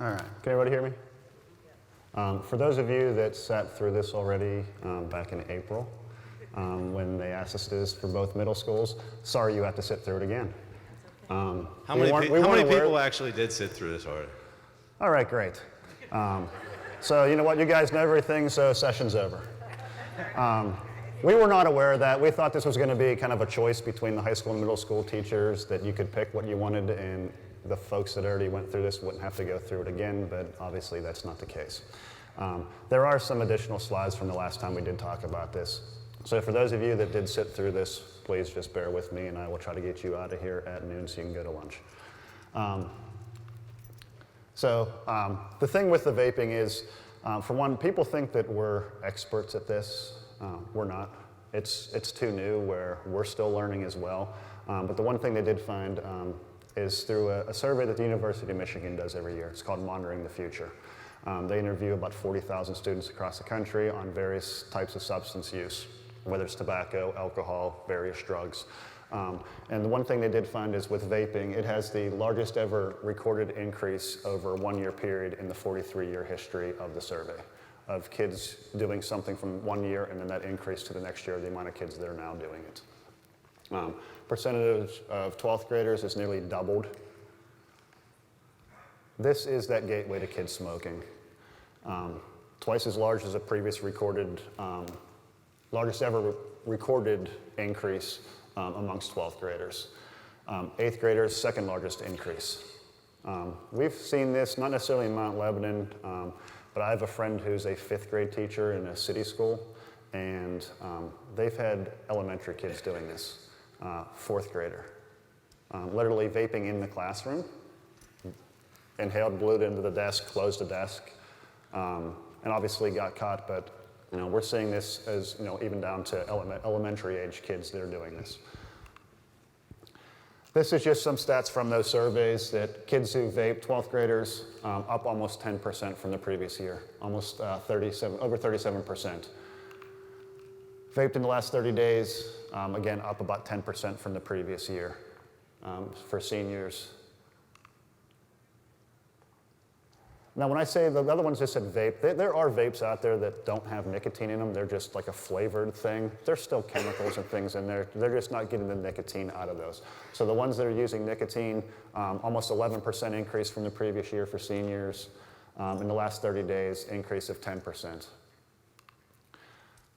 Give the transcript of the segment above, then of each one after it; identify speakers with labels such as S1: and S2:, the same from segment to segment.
S1: All right, can everybody hear me? For those of you that sat through this already back in April, when they asked us to do this for both middle schools, sorry you have to sit through it again.
S2: How many people actually did sit through this already?
S1: All right, great. So you know what, you guys know everything, so session's over. We were not aware of that. We thought this was going to be kind of a choice between the high school and middle school teachers, that you could pick what you wanted, and the folks that already went through this wouldn't have to go through it again, but obviously that's not the case. There are some additional slides from the last time we did talk about this. So for those of you that did sit through this, please just bear with me, and I will try to get you out of here at noon so you can go to lunch. The thing with the vaping is, for one, people think that we're experts at this. We're not. It's too new, where we're still learning as well. But the one thing they did find is through a survey that the University of Michigan does every year. It's called Monitoring the Future. They interview about 40,000 students across the country on various types of substance use, whether it's tobacco, alcohol, various drugs. And the one thing they did find is with vaping, it has the largest ever recorded increase over a one-year period in the 43-year history of the survey, of kids doing something from 1 year and then that increase to the next year, the amount of kids that are now doing it. Percentage of 12th graders is nearly doubled. This is that gateway to kids smoking. Twice as large as a previous recorded, largest ever recorded increase amongst 12th graders. 8th graders, second largest increase. We've seen this, not necessarily in Mount Lebanon, but I have a friend who's a 5th grade teacher in a city school, and they've had elementary kids doing this. 4th grader. Literally vaping in the classroom, inhaled, blew it into the desk, closed the desk, and obviously got caught, but we're seeing this as even down to elementary age kids that are doing this. This is just some stats from those surveys that kids who vape, 12th graders, up almost 10% from the previous year, almost over 37%. Vaped in the last 30 days, again, up about 10% from the previous year for seniors. Now, when I say the other ones just said vape, there are vapes out there that don't have nicotine in them. They're just like a flavored thing. There's still chemicals and things in there. They're just not getting the nicotine out of those. So the ones that are using nicotine, almost 11% increase from the previous year for seniors. In the last 30 days, increase of 10%.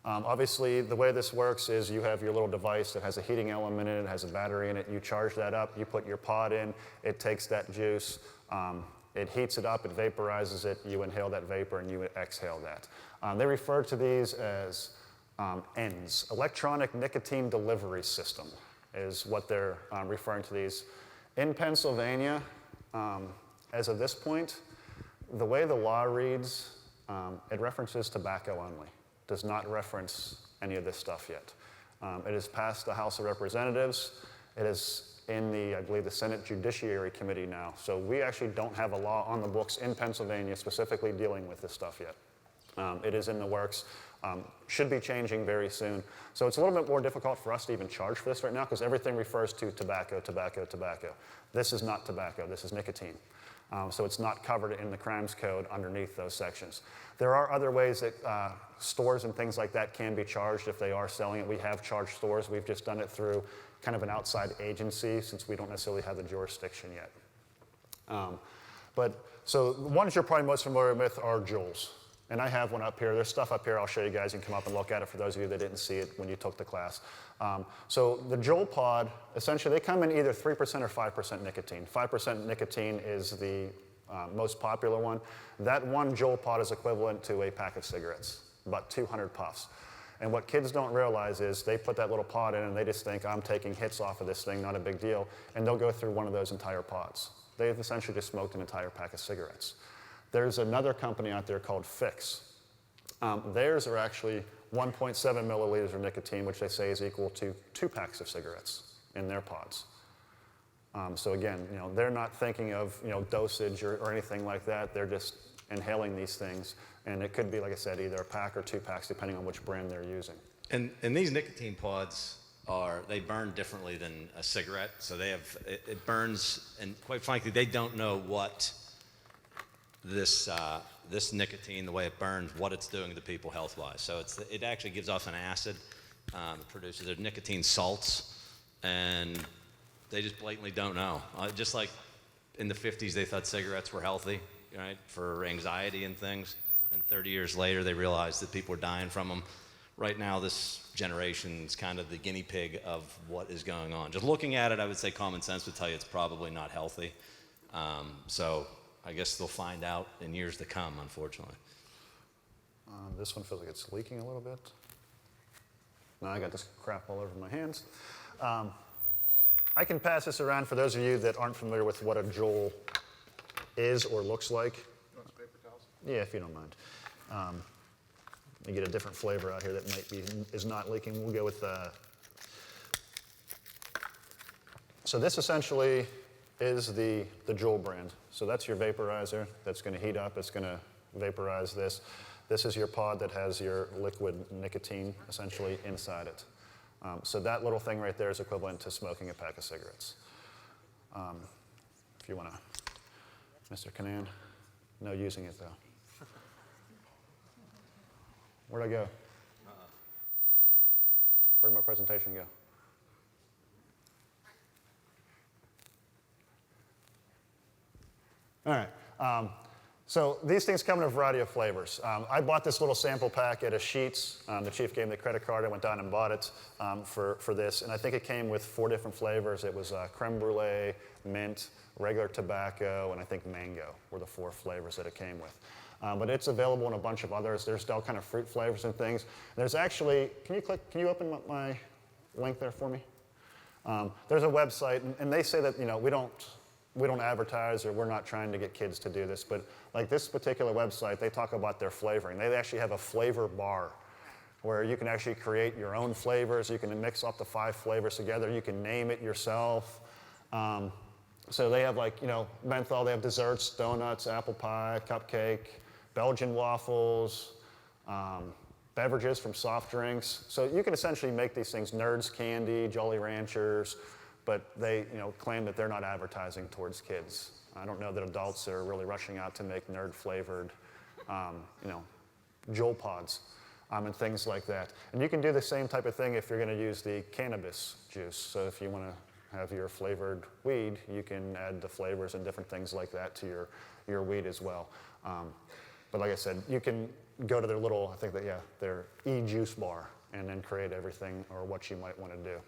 S1: Obviously, the way this works is you have your little device that has a heating element in it, has a battery in it. You charge that up, you put your pod in, it takes that juice, it heats it up, it vaporizes it, you inhale that vapor, and you exhale that. They refer to these as ENDS, Electronic Nicotine Delivery System, is what they're referring to these. In Pennsylvania, as of this point, the way the law reads, it references tobacco only. Does not reference any of this stuff yet. It has passed the House of Representatives. It is in the, I believe, the Senate Judiciary Committee now. So we actually don't have a law on the books in Pennsylvania specifically dealing with this stuff yet. It is in the works. Should be changing very soon. So it's a little bit more difficult for us to even charge for this right now because everything refers to tobacco, tobacco, tobacco. This is not tobacco, this is nicotine. So it's not covered in the crimes code underneath those sections. There are other ways that stores and things like that can be charged if they are selling it. We have charged stores. We've just done it through kind of an outside agency since we don't necessarily have the jurisdiction yet. So the ones you're probably most familiar with are Juuls. And I have one up here. There's stuff up here I'll show you guys. You can come up and look at it for those of you that didn't see it when you took the class. So the Juul pod, essentially, they come in either 3% or 5% nicotine. 5% nicotine is the most popular one. That one Juul pod is equivalent to a pack of cigarettes, about 200 puffs. And what kids don't realize is they put that little pod in and they just think, I'm taking hits off of this thing, not a big deal. And they'll go through one of those entire pods. They've essentially just smoked an entire pack of cigarettes. There's another company out there called Fix. Theirs are actually 1.7 milliliters of nicotine, which they say is equal to 2 packs of cigarettes in their pods. So again, they're not thinking of dosage or anything like that. They're just inhaling these things, and it could be, like I said, either a pack or 2 packs, depending on which brand they're using.
S2: And these nicotine pods they burn differently than a cigarette. So it burns, and quite frankly, they don't know what this nicotine, the way it burns, what it's doing to people health-wise. So it actually gives off an acid. It produces their nicotine salts, and they just blatantly don't know. Just like in the 50s, they thought cigarettes were healthy, right, for anxiety and things. And 30 years later, they realized that people were dying from them. Right now, this generation is kind of the guinea pig of what is going on. Just looking at it, I would say common sense would tell you it's probably not healthy. So I guess they'll find out in years to come, unfortunately.
S1: This one feels like it's leaking a little bit. Now I got this crap all over my hands. I can pass this around for those of you that aren't familiar with what a Joel is or looks like.
S3: You want some paper towels?
S1: Yeah, if you don't mind. You get a different flavor out here that is not leaking. We'll go with so this essentially is the Joel brand. So that's your vaporizer that's going to heat up. It's going to vaporize this. This is your pod that has your liquid nicotine essentially inside it. So that little thing right there is equivalent to smoking a pack of cigarettes. If you want to, Mr. Canan, no using it though. Where'd I go? Where'd my presentation go? All right. So these things come in a variety of flavors. I bought this little sample pack at a Sheetz. The chief gave me the credit card. I went down and bought it for this. And I think it came with 4 different flavors. It was creme brulee, mint, regular tobacco, and I think mango were the 4 flavors that it came with. But it's available in a bunch of others. There's all kind of fruit flavors and things. There's actually, can you open my link there for me? There's a website, and they say that, you know, we don't advertise, or we're not trying to get kids to do this, but like this particular website, they talk about their flavoring. They actually have a flavor bar where you can actually create your own flavors. You can mix up to 5 flavors together. You can name it yourself. So they have, like, you know, menthol. They have desserts, donuts, apple pie, cupcake, Belgian waffles, beverages from soft drinks. So you can essentially make these things Nerds candy, Jolly Ranchers, but they, you know, claim that they're not advertising towards kids. I don't know that adults are really rushing out to make nerd-flavored, you know, Joel pods and things like that. And you can do the same type of thing if you're going to use the cannabis juice. So if you want to have your flavored weed, you can add the flavors and different things like that to your weed as well. But like I said, you can go to their little, I think that, yeah, their e-juice bar and then create everything or what you might want to do.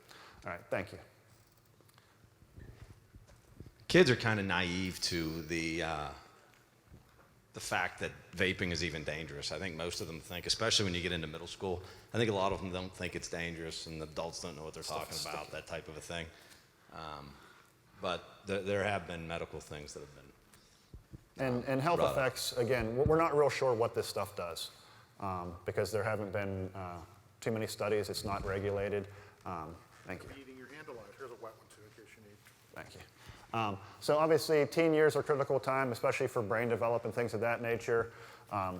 S1: All right, thank you.
S2: Kids are kind of naive to the fact that vaping is even dangerous. I think most of them think, especially when you get into middle school, I think a lot of them don't think it's dangerous, and adults don't know what they're talking about, that type of a thing. But there have been medical things that have been
S1: and health effects, again, we're not real sure what this stuff does because there haven't been too many studies. It's not regulated. Thank you.
S3: Eating your handle on it. Here's a wet one too, in case you need.
S1: Thank you. So obviously, teen years are critical time, especially for brain development, things of that nature. The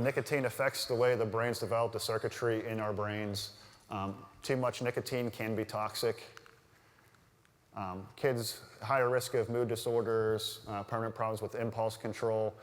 S1: nicotine affects the way the brains develop, the circuitry in our brains. Too much nicotine can be toxic. Kids, higher risk of mood disorders, permanent problems with impulse control.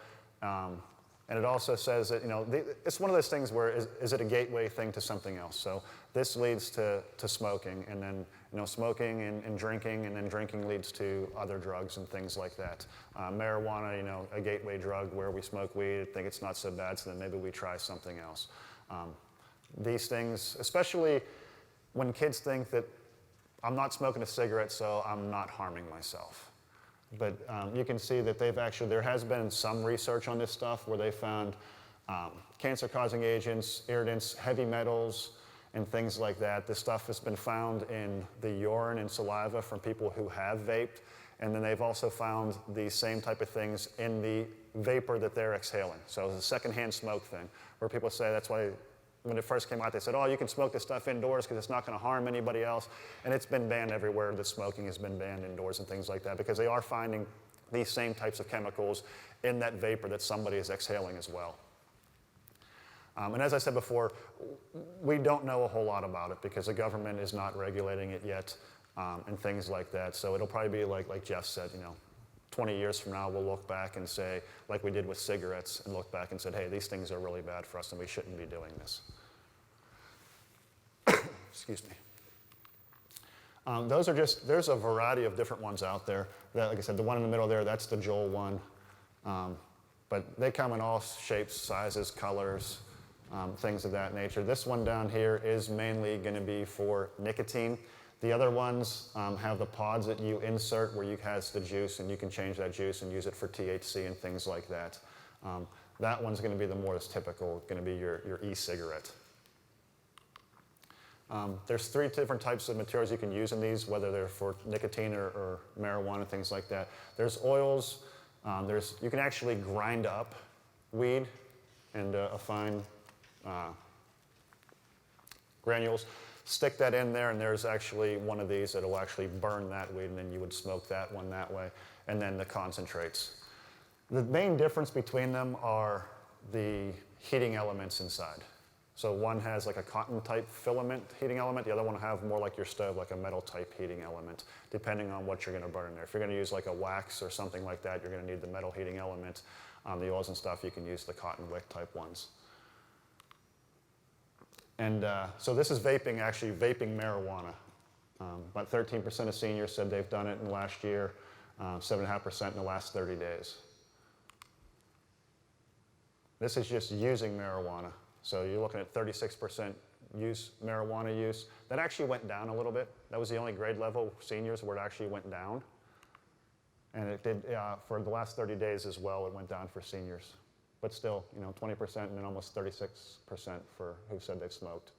S1: And it also says that, you know, it's one of those things where is it a gateway thing to something else? So this leads to smoking, and then, you know, smoking and drinking, and then drinking leads to other drugs and things like that. Marijuana, you know, a gateway drug where we smoke weed, think it's not so bad, so then maybe we try something else. These things, especially when kids think that I'm not smoking a cigarette, so I'm not harming myself. But you can see that there has been some research on this stuff where they found cancer-causing agents, irritants, heavy metals, and things like that. This stuff has been found in the urine and saliva from people who have vaped, and then they've also found these same type of things in the vapor that they're exhaling. So it's a secondhand smoke thing, where people say that's why when it first came out, they said, oh, you can smoke this stuff indoors because it's not going to harm anybody else. And it's been banned everywhere that smoking has been banned indoors and things like that, because they are finding these same types of chemicals in that vapor that somebody is exhaling as well. And as I said before, we don't know a whole lot about it because the government is not regulating it yet and things like that. So it'll probably be like Jeff said, you know, 20 years from now, we'll look back and say, like we did with cigarettes, and look back and said, hey, these things are really bad for us and we shouldn't be doing this. Excuse me. There's a variety of different ones out there. Like I said, the one in the middle there, that's the Joel one. But they come in all shapes, sizes, colors, things of that nature. This one down here is mainly going to be for nicotine. The other ones have the pods that you insert where you has the juice, and you can change that juice and use it for THC and things like that. That one's going to be the more typical, going to be your e-cigarette. There's 3 different types of materials you can use in these, whether they're for nicotine or marijuana, things like that. There's oils. You can actually grind up weed and a fine granules. Stick that in there, and there's actually one of these that will actually burn that weed, and then you would smoke that one that way, and then the concentrates. The main difference between them are the heating elements inside. So one has like a cotton type filament heating element, the other one will have more like your stove, like a metal type heating element, depending on what you're going to burn in there. If you're going to use like a wax or something like that, you're going to need the metal heating element. The oils and stuff, you can use the cotton wick type ones. And so this is vaping, actually vaping marijuana. About 13% of seniors said they've done it in the last year, 7.5% in the last 30 days. This is just using marijuana. So you're looking at 36% marijuana use. That actually went down a little bit. That was the only grade level seniors where it actually went down. And it did, for the last 30 days as well, it went down for seniors. But still, 20% and then almost 36% for who said they've smoked.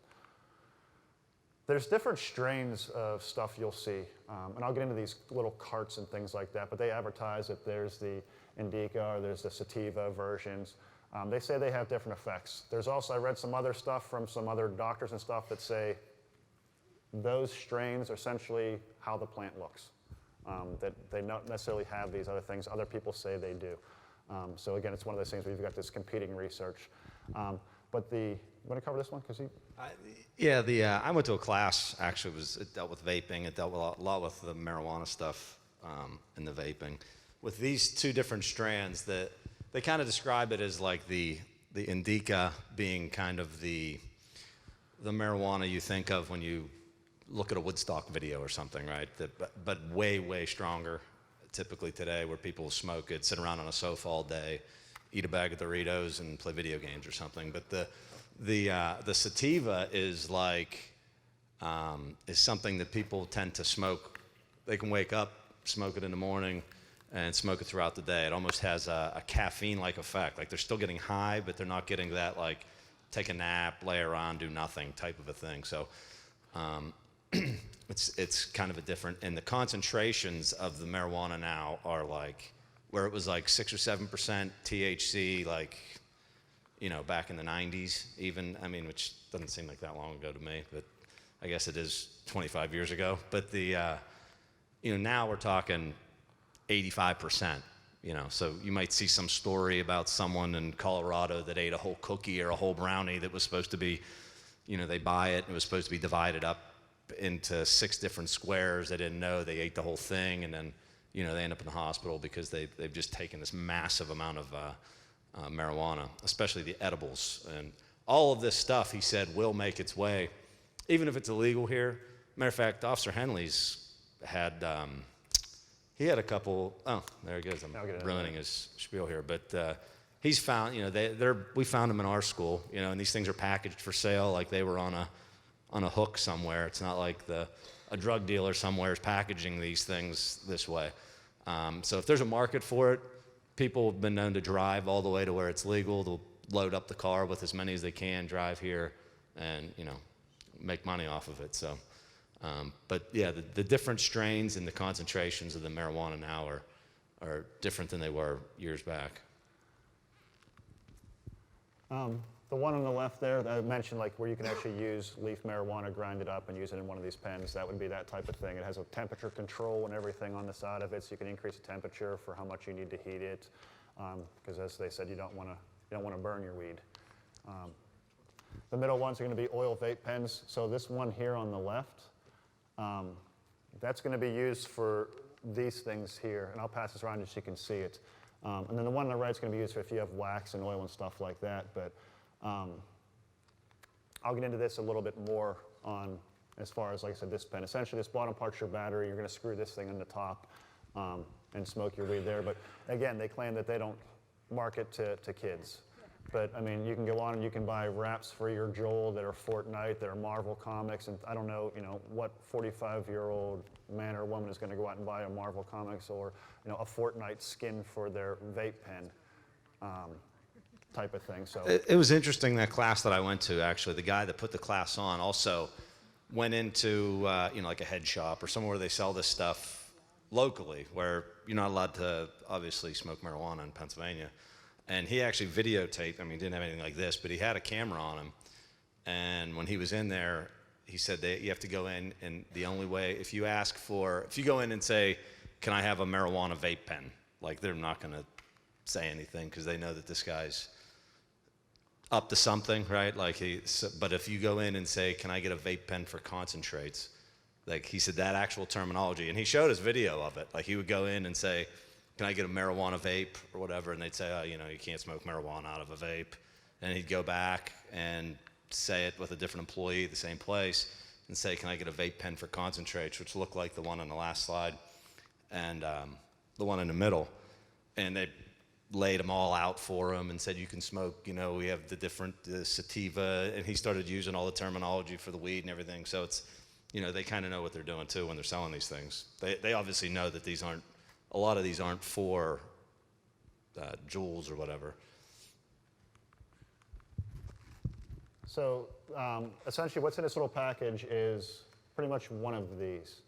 S1: There's different strains of stuff you'll see. And I'll get into these little carts and things like that, but they advertise that there's the indica or there's the sativa versions. They say they have different effects. There's also, I read some other stuff from some other doctors and stuff that say those strains are essentially how the plant looks. That they don't necessarily have these other things. Other people say they do. So again, it's one of those things where you've got this competing research. But you want to cover this one?
S2: I went to a class, actually, it dealt with vaping. It dealt with a lot with the marijuana stuff and the vaping. With these 2 different strands, that they kind of describe it as like the indica being kind of the marijuana you think of when you look at a Woodstock video or something, right? But way, way stronger, typically today, where people smoke it, sit around on a sofa all day, eat a bag of Doritos, and play video games or something. But the sativa is like is something that people tend to smoke. They can wake up, smoke it in the morning, and smoke it throughout the day. It almost has a caffeine-like effect. Like they're still getting high, but they're not getting that like take a nap, lay around, do nothing type of a thing. So it's kind of a different, and the concentrations of the marijuana now are like, where it was like 6 or 7% THC, like, back in the 90s even, which doesn't seem like that long ago to me, but I guess it is 25 years ago. But now we're talking 85%, so you might see some story about someone in Colorado that ate a whole cookie or a whole brownie that was supposed to be, they buy it and it was supposed to be divided up into 6 different squares. They didn't know, they ate the whole thing, and then, they end up in the hospital because they've just taken this massive amount of marijuana, especially the edibles. And all of this stuff, he said, will make its way, even if it's illegal here. Matter of fact, Officer Henley's had, he had a couple, there he goes, I'm ruining his spiel here, but he's found, we found them in our school, and these things are packaged for sale like they were on a hook somewhere. It's not like a drug dealer somewhere is packaging these things this way. So if there's a market for it, people have been known to drive all the way to where it's legal. They'll load up the car with as many as they can, drive here, and make money off of it. So, but yeah, the different strains and the concentrations of the marijuana now are different than they were years back.
S1: The one on the left there that I mentioned, like where you can actually use leaf marijuana, grind it up, and use it in one of these pens, that would be that type of thing. It has a temperature control and everything on the side of it, so you can increase the temperature for how much you need to heat it, because as they said, you don't want to burn your weed. The middle ones are going to be oil vape pens. So this one here on the left, that's going to be used for these things here, and I'll pass this around just so you can see it. And then the one on the right is going to be used for if you have wax and oil and stuff like that. But I'll get into this a little bit more on as far as, like I said, this pen. Essentially, this bottom part's your battery. You're going to screw this thing in the top and smoke your weed there. But again, they claim that they don't market to kids. But I mean, you can go on and you can buy wraps for your Joel that are Fortnite, that are Marvel comics, and I don't know, what 45-year-old man or woman is going to go out and buy a Marvel comics or, a Fortnite skin for their vape pen, type of thing. So
S2: it was interesting, that class that I went to. Actually, the guy that put the class on also went into like a head shop or somewhere where they sell this stuff locally, where you're not allowed to obviously smoke marijuana in Pennsylvania. And he actually videotaped. I mean, he didn't have anything like this, but he had a camera on him. And when he was in there, he said that you have to go in, and the only way, if you go in and say, can I have a marijuana vape pen? Like, they're not going to say anything because they know that this guy's up to something, right? But if you go in and say, can I get a vape pen for concentrates? Like, he said that actual terminology. And he showed us video of it. Like, he would go in and say, can I get a marijuana vape or whatever? And they'd say, oh, you can't smoke marijuana out of a vape. And he'd go back and say it with a different employee at the same place and say, can I get a vape pen for concentrates, which looked like the one on the last slide and the one in the middle. And they laid them all out for him and said, you can smoke, we have the different sativa. And he started using all the terminology for the weed and everything. So it's, they kind of know what they're doing too when they're selling these things. They obviously know that a lot of these aren't for Juuls or whatever.
S1: So essentially what's in this little package is pretty much one of these.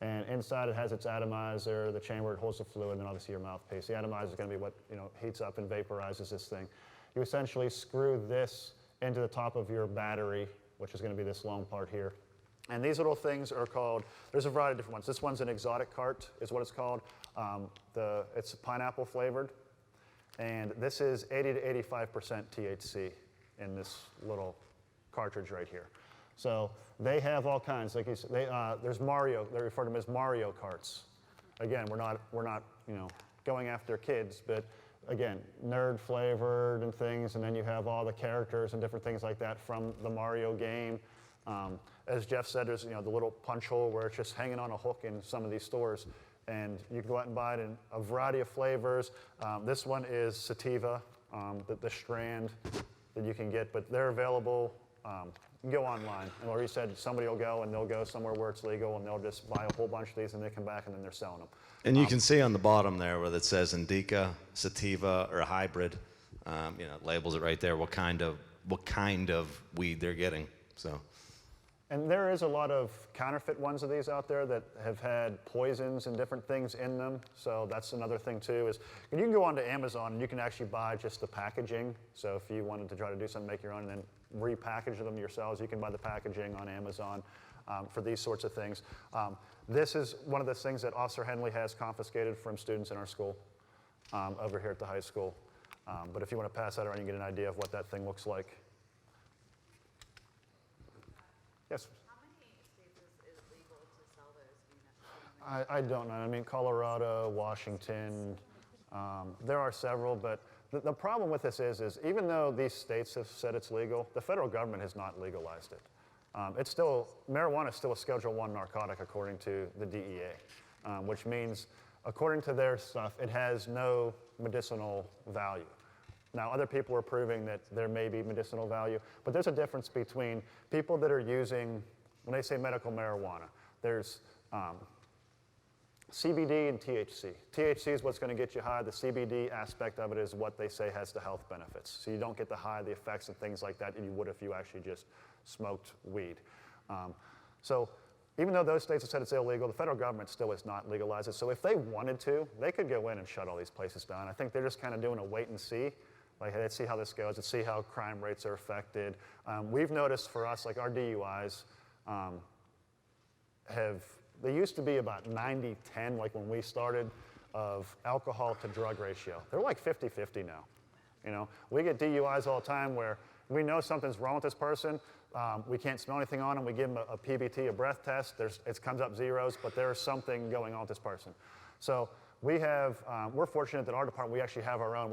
S1: And inside it has its atomizer, the chamber, it holds the fluid, and then obviously your mouthpiece. The atomizer is going to be what heats up and vaporizes this thing. You essentially screw this into the top of your battery, which is going to be this long part here. And these little things are called, there's a variety of different ones. This one's an exotic cart is what it's called. It's pineapple flavored. And this is 80 to 85% THC in this little cartridge right here. So they have all kinds. Like you said, there's Mario. They refer to them as Mario carts. Again, we're not going after kids, but again, nerd flavored and things. And then you have all the characters and different things like that from the Mario game. As Jeff said, there's the little punch hole where it's just hanging on a hook in some of these stores, and you can go out and buy it in a variety of flavors. This one is sativa, the strand that you can get, but they're available. You can go online, and like you said, somebody will go and they'll go somewhere where it's legal, and they'll just buy a whole bunch of these, and they come back and then they're selling them.
S2: And you can see on the bottom there where it says indica, sativa, or a hybrid. It labels it right there. What kind of weed they're getting. So.
S1: And there is a lot of counterfeit ones of these out there that have had poisons and different things in them. So that's another thing too, is you can go onto Amazon and you can actually buy just the packaging. So if you wanted to try to do something, make your own and then repackage them yourselves, you can buy the packaging on Amazon for these sorts of things. This is one of the things that Officer Henley has confiscated from students in our school over here at the high school. But if you want to pass that around, you can get an idea of what that thing looks like. Yes?
S4: How many states is legal to sell those?
S1: I don't know. I mean, Colorado, Washington, there are several, but the problem with this is even though these states have said it's legal, the federal government has not legalized it. Marijuana is still a Schedule I narcotic according to the DEA, which means, according to their stuff, it has no medicinal value. Now, other people are proving that there may be medicinal value, but there's a difference between people that are using, when they say medical marijuana, there's CBD and THC. THC is what's going to get you high. The CBD aspect of it is what they say has the health benefits. So you don't get the high, the effects and things like that you would if you actually just smoked weed. So even though those states have said it's illegal, the federal government still has not legalized it. So if they wanted to, they could go in and shut all these places down. I think they're just kind of doing a wait and see. Like, let's see how this goes. Let's see how crime rates are affected. We've noticed for us, like our DUIs they used to be about 90-10, like when we started, of alcohol to drug ratio. They're like 50-50 now. We get DUIs all the time where we know something's wrong with this person. We can't smell anything on them. We give them a PBT, a breath test. It comes up zeros, but there's something going on with this person. So we have, we're fortunate that our department, we actually have our own.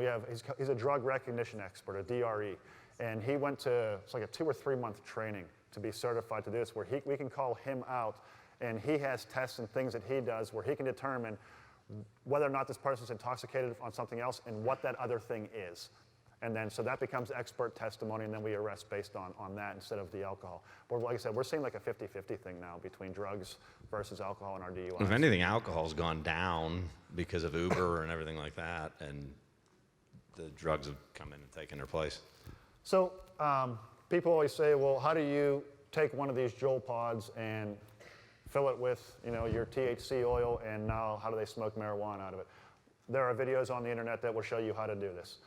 S1: He's a drug recognition expert, a DRE. And he went to, it's like a 2 or 3 month training to be certified to do this, where we can call him out, and he has tests and things that he does where he can determine whether or not this person's intoxicated on something else and what that other thing is. And then, so that becomes expert testimony, and then we arrest based on that instead of the alcohol. But like I said, we're seeing like a 50-50 thing now between drugs versus alcohol in our DUIs.
S2: If anything, alcohol's gone down because of Uber and everything like that, and the drugs have come in and taken their place.
S1: So people always say, well, how do you take one of these Joel pods and fill it with, your THC oil, and now how do they smoke marijuana out of it? There are videos on the internet that will show you how to do this.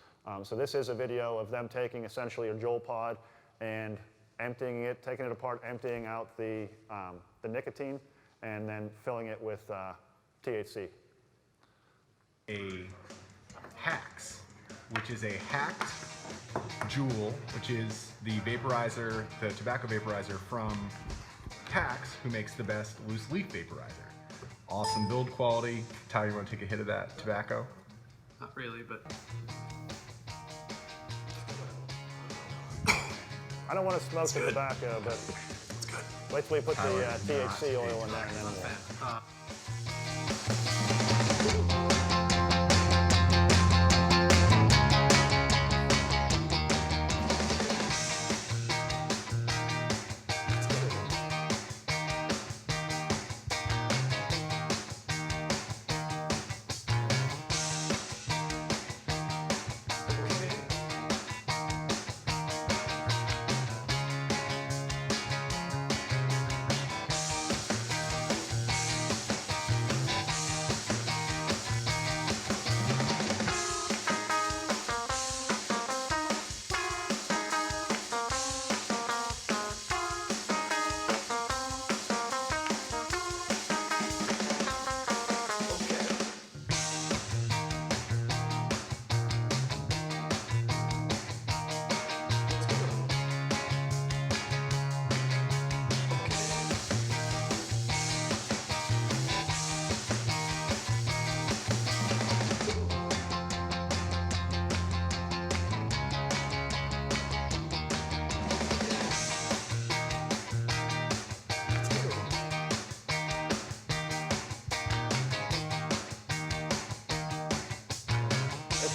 S1: So this is a video of them taking essentially a Joel pod and emptying it, taking it apart, emptying out the nicotine, and then filling it with THC.
S5: A Hacks, which is a hacked Juul, which is the vaporizer, the tobacco vaporizer from Hacks, who makes the best loose leaf vaporizer. Awesome build quality. Tyler, you want to take a hit of that tobacco?
S6: Not really, but
S1: I don't want to smoke the tobacco, but
S6: it's good.
S1: wait till we put the THC oil in there, and then we'll.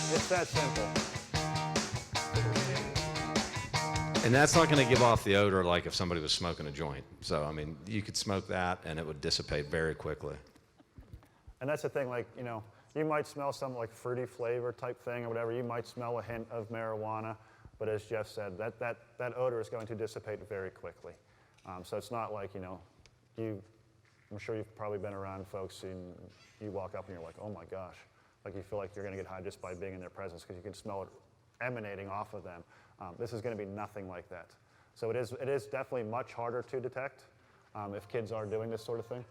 S1: It's that simple.
S2: And that's not going to give off the odor like if somebody was smoking a joint. So, I mean, you could smoke that and it would dissipate very quickly.
S1: And that's the thing, like, you might smell some like fruity flavor type thing or whatever. You might smell a hint of marijuana, but as Jeff said, that odor is going to dissipate very quickly. So it's not like, I'm sure you've probably been around folks and you walk up and you're like, oh my gosh. Like you feel like you're going to get high just by being in their presence because you can smell it emanating off of them. This is going to be nothing like that. So it is definitely much harder to detect if kids are doing this sort of thing.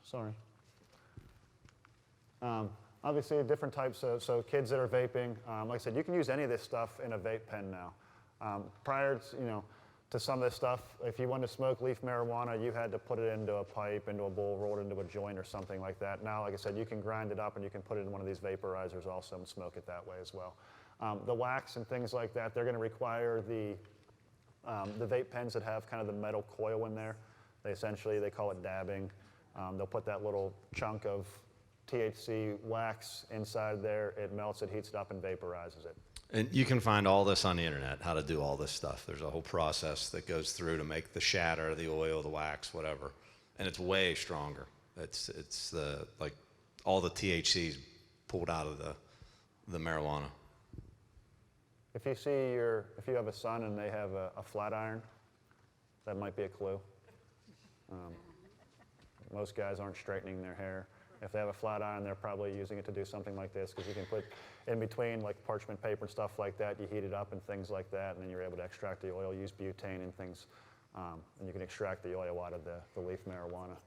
S1: Sorry. Obviously, different types of, so kids that are vaping, like I said, you can use any of this stuff in a vape pen now. Prior to some of this stuff, if you wanted to smoke leaf marijuana, you had to put it into a pipe, into a bowl, roll it into a joint or something like that. Now, like I said, you can grind it up and you can put it in one of these vaporizers also and smoke it that way as well. The wax and things like that, they're going to require the vape pens that have kind of the metal coil in there. They call it dabbing. They'll put that little chunk of THC wax inside there. It melts it, heats it up, and vaporizes it.
S2: And you can find all this on the internet, how to do all this stuff. There's a whole process that goes through to make the shatter, the oil, the wax, whatever. And it's way stronger. It's like all the THC's pulled out of the marijuana.
S1: If you have a son and they have a flat iron, that might be a clue. Most guys aren't straightening their hair. If they have a flat iron, they're probably using it to do something like this because you can put in between like parchment paper and stuff like that, you heat it up and things like that, and then you're able to extract the oil, use butane and things, and you can extract the oil out of the leaf marijuana.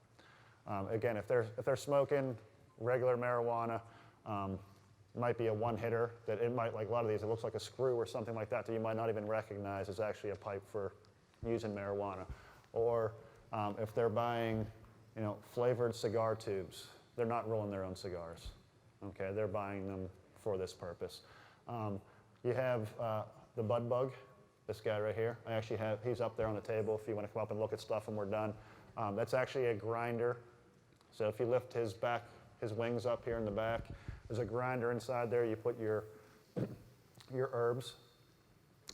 S1: Again, if they're smoking regular marijuana, might be a one hitter that it might, like a lot of these, it looks like a screw or something like that that you might not even recognize is actually a pipe for using marijuana. Or if they're buying, flavored cigar tubes, they're not rolling their own cigars. Okay, they're buying them for this purpose. You have the bud bug, this guy right here. I actually have, he's up there on the table if you want to come up and look at stuff when we're done. That's actually a grinder. So if you lift his wings up here in the back, there's a grinder inside there. You put your herbs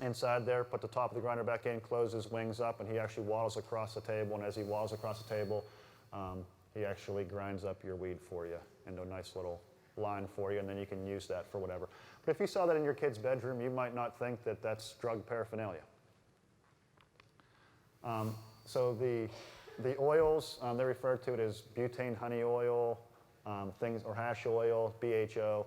S1: inside there, put the top of the grinder back in, close his wings up, and he actually waddles across the table. And as he waddles across the table, he actually grinds up your weed for you into a nice little line for you, and then you can use that for whatever. But if you saw that in your kid's bedroom, you might not think that that's drug paraphernalia. So the oils, they refer to it as butane honey oil, or hash oil, BHO.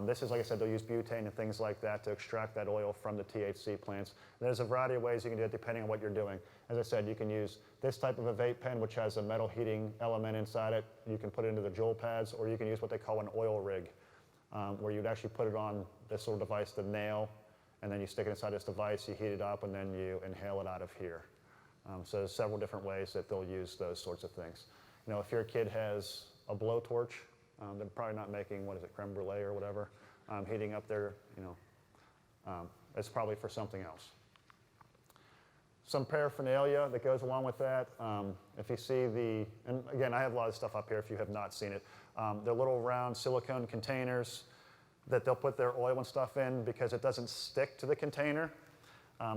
S1: This is, like I said, they'll use butane and things like that to extract that oil from the THC plants. There's a variety of ways you can do it depending on what you're doing. As I said, you can use this type of a vape pen, which has a metal heating element inside it. You can put it into the Joule pads, or you can use what they call an oil rig, where you'd actually put it on this little device, the nail, and then you stick it inside this device, you heat it up, and then you inhale it out of here. So there's several different ways that they'll use those sorts of things. If your kid has a blowtorch, they're probably not making, creme brulee or whatever, heating up their, it's probably for something else. Some paraphernalia that goes along with that. If you see and again, I have a lot of stuff up here if you have not seen it. They're little round silicone containers that they'll put their oil and stuff in because it doesn't stick to the container.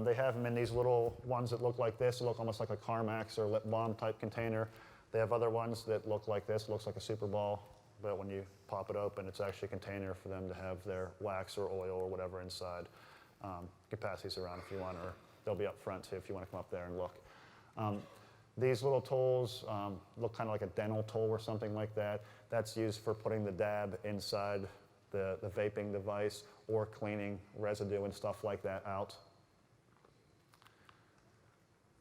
S1: They have them in these little ones that look like this. They look almost like a Carmex or lip balm type container. They have other ones that look like this. It looks like a Super Ball, but when you pop it open, it's actually a container for them to have their wax or oil or whatever inside. You can pass these around if you want, or they'll be up front too if you want to come up there and look. These little tools look kind of like a dental tool or something like that. That's used for putting the dab inside the vaping device or cleaning residue and stuff like that out.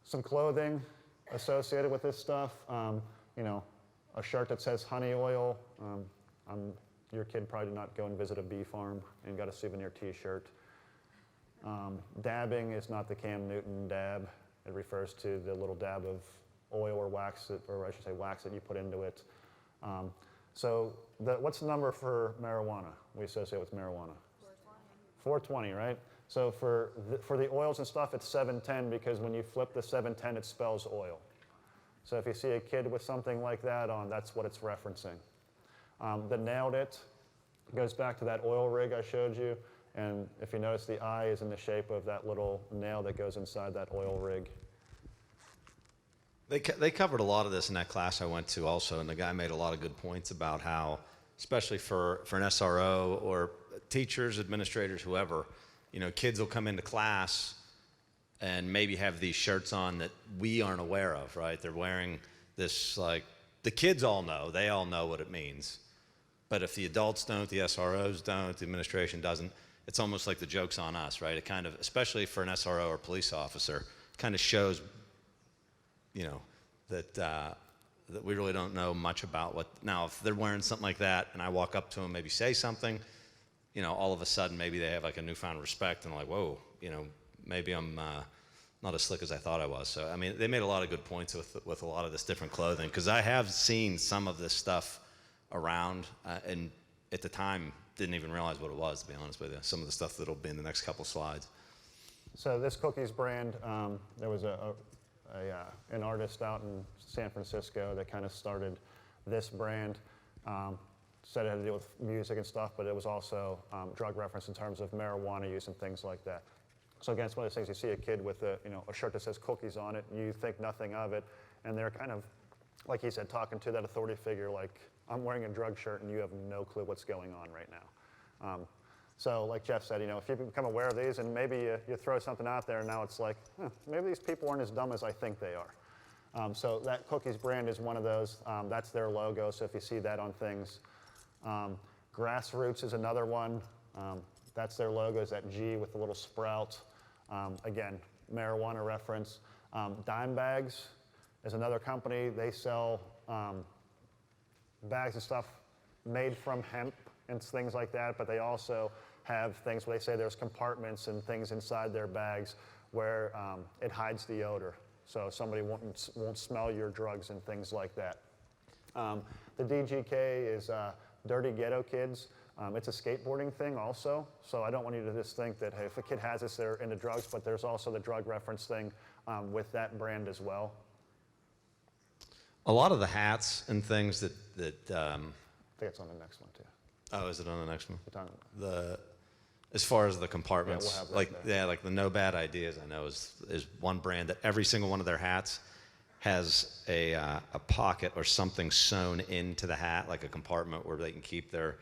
S1: Some clothing associated with this stuff, a shirt that says honey oil. Your kid probably did not go and visit a bee farm and got a souvenir t-shirt. Dabbing is not the Cam Newton dab. It refers to the little dab of oil or wax, or I should say wax that you put into it. So what's the number for marijuana we associate with marijuana? 420, right? So for the oils and stuff, it's 710 because when you flip the 710, it spells oil. So if you see a kid with something like that on, that's what it's referencing. The nailed it goes back to that oil rig I showed you. And if you notice, the eye is in the shape of that little nail that goes inside that oil rig.
S2: They covered a lot of this in that class I went to also, and the guy made a lot of good points about how, especially for an SRO or teachers, administrators, whoever, kids will come into class and maybe have these shirts on that we aren't aware of, right? They're wearing this, the kids all know, they all know what it means. But if the adults don't, the SROs don't, the administration doesn't, it's almost like the joke's on us, right? It kind of, especially for an SRO or police officer, kind of shows, that we really don't know much about what. Now, if they're wearing something like that and I walk up to them, maybe say something, all of a sudden maybe they have like a newfound respect and they're like, whoa, maybe I'm not as slick as I thought I was. So, they made a lot of good points with a lot of this different clothing, because I have seen some of this stuff around, and at the time didn't even realize what it was, to be honest with you. Some of the stuff that'll be in the next couple slides.
S1: So this cookies brand, there was an artist out in San Francisco that kind of started this brand. Said it had to deal with music and stuff, but it was also drug reference in terms of marijuana use and things like that. So again, it's one of those things, you see a kid with a shirt that says cookies on it, and you think nothing of it, and they're kind of, like he said, talking to that authority figure like, I'm wearing a drug shirt and you have no clue what's going on right now. So like Jeff said, if you become aware of these and maybe you throw something out there and now it's like, maybe these people aren't as dumb as I think they are. So that cookies brand is one of those. That's their logo, so if you see that on things. Grassroots is another one. That's their logo, is that G with the little sprout. Again, marijuana reference. Dime Bags is another company. They sell bags and stuff made from hemp and things like that, but they also have things where they say there's compartments and things inside their bags where it hides the odor. So somebody won't smell your drugs and things like that. The DGK is Dirty Ghetto Kids. It's a skateboarding thing also, so I don't want you to just think that, hey, if a kid has this, they're into drugs, but there's also the drug reference thing with that brand as well.
S2: A lot of the hats and things that
S1: I think it's on the next one too.
S2: oh, is it on the next one?
S1: We're talking-
S2: As far as the compartments,
S1: Yeah, we'll have that
S2: like
S1: there.
S2: yeah, like the No Bad Ideas, I know is one brand that every single one of their hats has a pocket or something sewn into the hat, like a compartment where they can keep their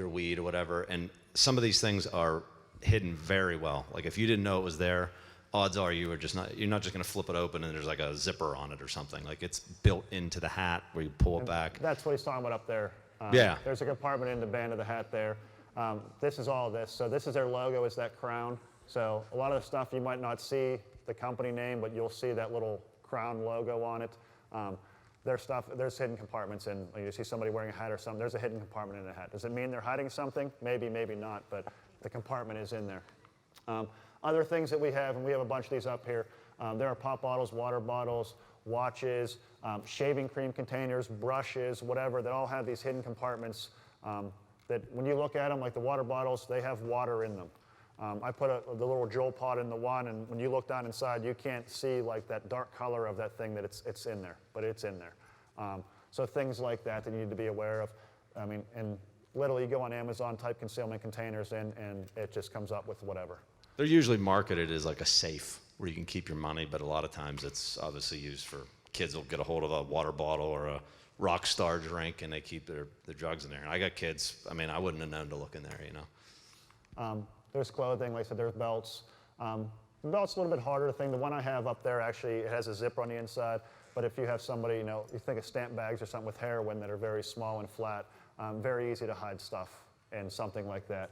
S2: weed or whatever. And some of these things are hidden very well. Like if you didn't know it was there, odds are you're not just gonna flip it open and there's like a zipper on it or something. Like it's built into the hat where you pull it back.
S1: That's what he's talking about up there.
S2: Yeah.
S1: There's a compartment in the band of the hat there. This is all this. So this is their logo, is that crown. So a lot of the stuff you might not see the company name, but you'll see that little crown logo on it. There's hidden compartments, and you see somebody wearing a hat or something, there's a hidden compartment in the hat. Does it mean they're hiding something? Maybe, maybe not, but the compartment is in there. Other things that we have, and we have a bunch of these up here, there are pop bottles, water bottles, watches, shaving cream containers, brushes, whatever, that all have these hidden compartments that when you look at them, like the water bottles, they have water in them. I put the little Joel pod in the one, and when you look down inside, you can't see like that dark color of that thing that it's in there, but it's in there. So things like that you need to be aware of. I mean, and literally you go on Amazon, type concealment containers in, and it just comes up with whatever.
S2: They're usually marketed as like a safe where you can keep your money, but a lot of times it's obviously used for kids will get a hold of a water bottle or a Rockstar drink and they keep their drugs in there. And I got kids, I mean, I wouldn't have known to look in there, you know.
S1: There's clothing, like I said, there's belts. The belt's a little bit harder thing. The one I have up there, actually, it has a zipper on the inside. But if you have somebody, you know, you think of stamp bags or something with heroin that are very small and flat, very easy to hide stuff in something like that.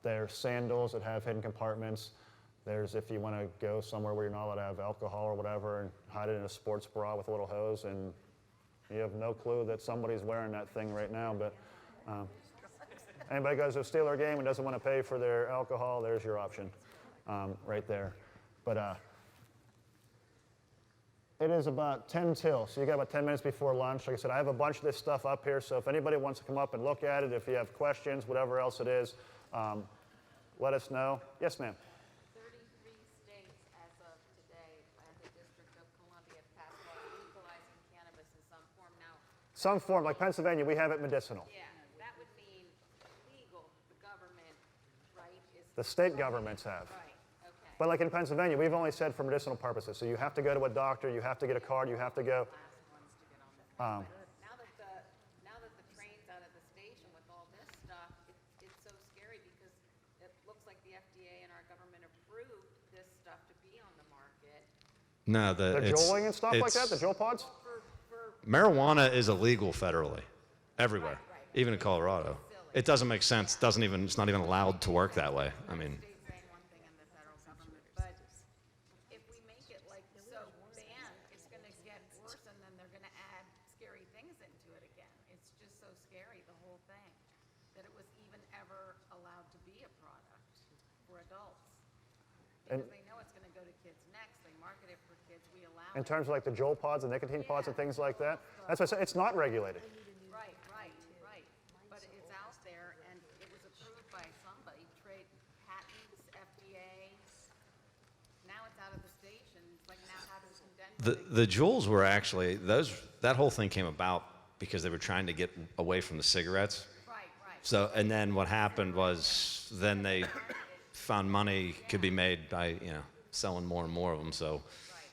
S1: There's sandals that have hidden compartments. There's if you want to go somewhere where you're not allowed to have alcohol or whatever and hide it in a sports bra with a little hose, and you have no clue that somebody's wearing that thing right now. But anybody goes to a Steeler game and doesn't want to pay for their alcohol, there's your option right there. But it is about 10 till, so you got about 10 minutes before lunch. Like I said, I have a bunch of this stuff up here, so if anybody wants to come up and look at it, if you have questions, whatever else it is, let us know. Yes, ma'am.
S4: 33 states as of today and the District of Columbia passed law legalizing cannabis in some form now.
S1: Some form, like Pennsylvania, we have it medicinal.
S4: Yeah, that would mean legal, the government, right, is.
S1: The state governments have.
S4: Right, okay.
S1: But like in Pennsylvania, we've only said for medicinal purposes. So you have to go to a doctor, you have to get a card, you have to go.
S4: Now that the train's out of the station with all this stuff, it's so scary because it looks like the FDA and our government approved this stuff to be on the market.
S2: No,
S1: The joeling and stuff like that, the joel pods?
S2: Marijuana is illegal federally, everywhere,
S4: Right.
S2: even in Colorado. It doesn't make sense. It's not even allowed to work that way. I mean,
S4: States saying one thing and the federal government, but if we make it like so banned, it's gonna get worse and then they're gonna add scary things into it again. It's just so scary, the whole thing, that it was even ever allowed to be a product for adults.
S1: And-
S4: Because they know it's gonna go to kids next, they market it for kids, we allow
S1: In
S4: it.
S1: terms of like the joel pods and nicotine pods and things like that. That's what I said, it's not regulated.
S4: Right, right, right. But it's out there and it was approved by somebody, trade patents, FDA. Now it's out of the station. It's like now how does condemn?
S2: the Juuls were actually that whole thing came about because they were trying to get away from the cigarettes.
S4: Right, right.
S2: So, and then what happened was then they found money could be made by, you know, selling more and more of them. So,
S4: Right.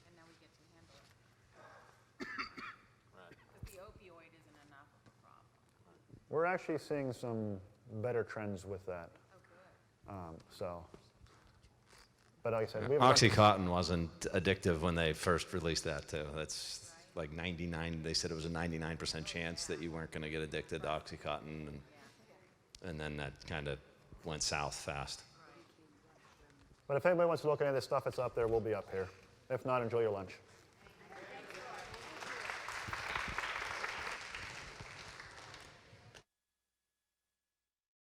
S4: And now we get to handle it. Because the opioid isn't enough of a problem.
S1: We're actually seeing some better trends with that.
S4: Oh, good.
S1: But like I said, we have a bunch of-
S2: OxyContin wasn't addictive when they first released that too. That's like 99. They said it was a 99% chance that you weren't going to get addicted to OxyContin, and then that kind of went south fast.
S1: But if anybody wants to look into this stuff, it's up there. We'll be up here. If not, enjoy your lunch.